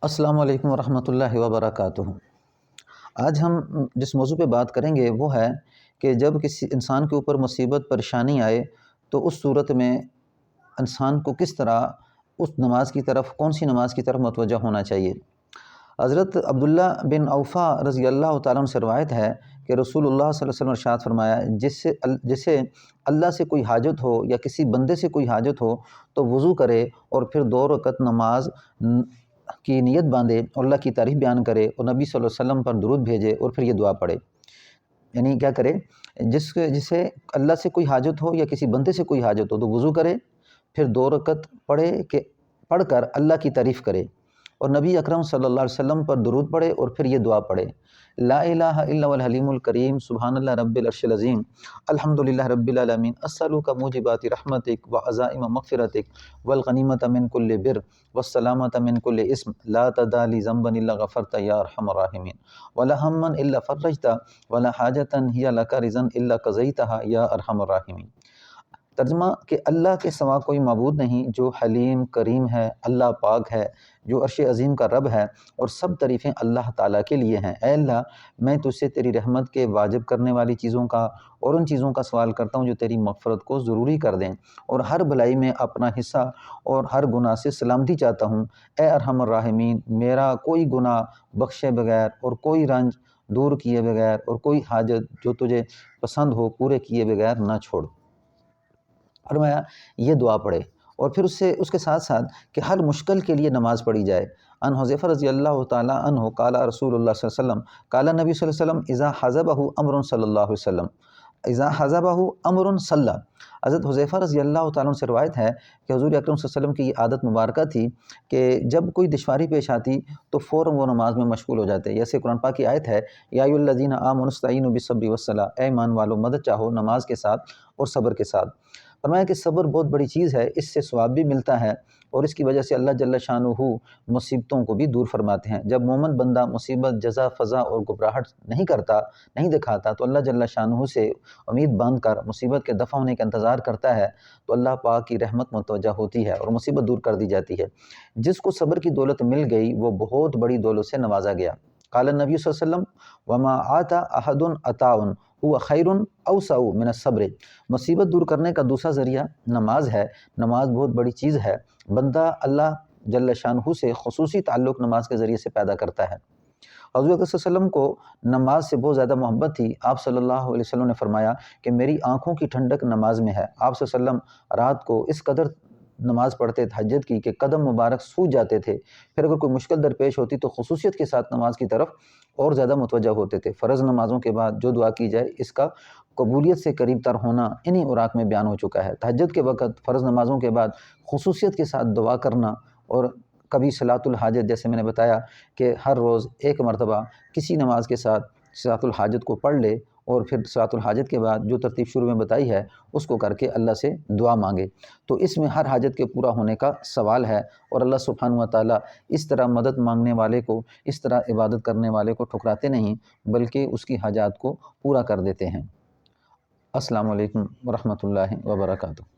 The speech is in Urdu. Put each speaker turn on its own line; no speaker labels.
السلام علیکم ورحمۃ اللہ وبرکاتہ۔ آج ہم جس موضوع پہ بات کریں گے وہ ہے کہ جب کسی انسان کے اوپر مصیبت پریشانی آئے تو اس صورت میں انسان کو کس طرح اس نماز کی طرف، کون سی نماز کی طرف متوجہ ہونا چاہیے۔ حضرت عبداللہ بن عوفہ رضی اللہ تعالیٰ عنہ سے روایت ہے کہ رسول اللہ صلی اللہ علیہ وسلم نے ارشاد فرمایا، جسے اللہ سے کوئی حاجت ہو یا کسی بندے سے کوئی حاجت ہو تو وضو کرے اور پھر 2 رکعت نماز کی نیت باندھے اور اللہ کی تعریف بیان کرے اور نبی صلی اللہ علیہ وسلم پر درود بھیجے اور پھر یہ دعا پڑھے۔ یعنی کیا کرے، جسے اللہ سے کوئی حاجت ہو یا کسی بندے سے کوئی حاجت ہو تو وضو کرے، پھر 2 رکعت پڑھ کر اللہ کی تعریف کرے اور نبی اکرم صلی اللہ علیہ وسلم پر درود پڑھے اور پھر یہ دعا پڑھے، لا الہ الا الحلیم الکریم سبحان اللہ رب العرش العظیم الحمدللہ رب العالمین اسألک موجبات رحمتک وعزائم مغفرتک والغنیمۃ من کل بر والسلامۃ من کل اسم لا تدع لی ذنبا الا غفرت یا ارحم الراحمین ولا ہما الا فرجت ولا حاجۃ ہی لک رضا الا قضیتها یا ارحم الراحمین۔ ترجمہ کہ اللہ کے سوا کوئی معبود نہیں جو حلیم کریم ہے، اللہ پاک ہے جو عرش عظیم کا رب ہے اور سب تعریفیں اللہ تعالیٰ کے لیے ہیں۔ اے اللہ، میں تجھ سے تیری رحمت کے واجب کرنے والی چیزوں کا اور ان چیزوں کا سوال کرتا ہوں جو تیری مغفرت کو ضروری کر دیں، اور ہر بھلائی میں اپنا حصہ اور ہر گناہ سے سلامتی چاہتا ہوں۔ اے ارحم الراحمین، میرا کوئی گناہ بخشے بغیر اور کوئی رنج دور کیے بغیر اور کوئی حاجت جو تجھے پسند ہو پورے کیے بغیر نہ چھوڑ۔ فرمایا یہ دعا پڑھے اور پھر اس کے ساتھ ساتھ کہ ہر مشکل کے لیے نماز پڑھی جائے۔ عن حذیفہ رضی اللہ تعالیٰ عنہ قال رسول اللہ صلی اللہ علیہ وسلم قال نبی صلی اللہ علیہ وسلم اذا حزبہ امر صلی اللہ علیہ وسلم اذا حزبہ امر صلی۔ حضرت حذیفہ رضی اللہ تعالیٰ عنہ سے روایت ہے کہ حضور اکرم صلی اللہ علیہ وسلم کی یہ عادت مبارکہ تھی کہ جب کوئی دشواری پیش آتی تو فوراً وہ نماز میں مشغول ہو جاتے۔ جیسے قرآن پاک کی آیت ہے، یا ایھا الذین آمنوا استعینوا بالصبر والصلاۃ، اے ایمان والو مدد چاہو نماز کے ساتھ اور صبر کے ساتھ۔ فرمایا کہ صبر بہت بڑی چیز ہے، اس سے ثواب بھی ملتا ہے اور اس کی وجہ سے اللہ جل شانہ مصیبتوں کو بھی دور فرماتے ہیں۔ جب مومن بندہ مصیبت، جزا، فضا اور گھبراہٹ نہیں دکھاتا تو اللہ جل شانہ سے امید باندھ کر مصیبت کے دفع ہونے کا انتظار کرتا ہے تو اللہ پاک کی رحمت متوجہ ہوتی ہے اور مصیبت دور کر دی جاتی ہے۔ جس کو صبر کی دولت مل گئی وہ بہت بڑی دولت سے نوازا گیا۔ قال النبی صلی اللہ علیہ وسلم وما آتا احد عطاء هو خیر اوسع من الصبر۔ مصیبت دور کرنے کا دوسرا ذریعہ نماز ہے۔ نماز بہت بڑی چیز ہے، بندہ اللہ جل شانہ سے خصوصی تعلق نماز کے ذریعے سے پیدا کرتا ہے۔ حضور صلی اللہ علیہ وسلم کو نماز سے بہت زیادہ محبت تھی۔ آپ صلی اللہ علیہ وسلم نے فرمایا کہ میری آنکھوں کی ٹھنڈک نماز میں ہے۔ آپ صلی اللہ علیہ وسلم رات کو اس قدر نماز پڑھتے تہجد کی کہ قدم مبارک سوج جاتے تھے، پھر اگر کوئی مشکل درپیش ہوتی تو خصوصیت کے ساتھ نماز کی طرف اور زیادہ متوجہ ہوتے تھے۔ فرض نمازوں کے بعد جو دعا کی جائے اس کا قبولیت سے قریب تر ہونا انہی اوراق میں بیان ہو چکا ہے۔ تہجد کے وقت فرض نمازوں کے بعد خصوصیت کے ساتھ دعا کرنا، اور کبھی صلاۃ الحاجت جیسے میں نے بتایا کہ ہر روز 1 مرتبہ کسی نماز کے ساتھ صلاۃ الحاجت کو پڑھ لے اور پھر صلاۃ الحاجت کے بعد جو ترتیب شروع میں بتائی ہے اس کو کر کے اللہ سے دعا مانگے، تو اس میں ہر حاجت کے پورا ہونے کا سوال ہے، اور اللہ سبحانہ و تعالیٰ اس طرح مدد مانگنے والے کو، اس طرح عبادت کرنے والے کو ٹھکراتے نہیں بلکہ اس کی حاجات کو پورا کر دیتے ہیں۔ السلام علیکم ورحمۃ اللہ وبرکاتہ۔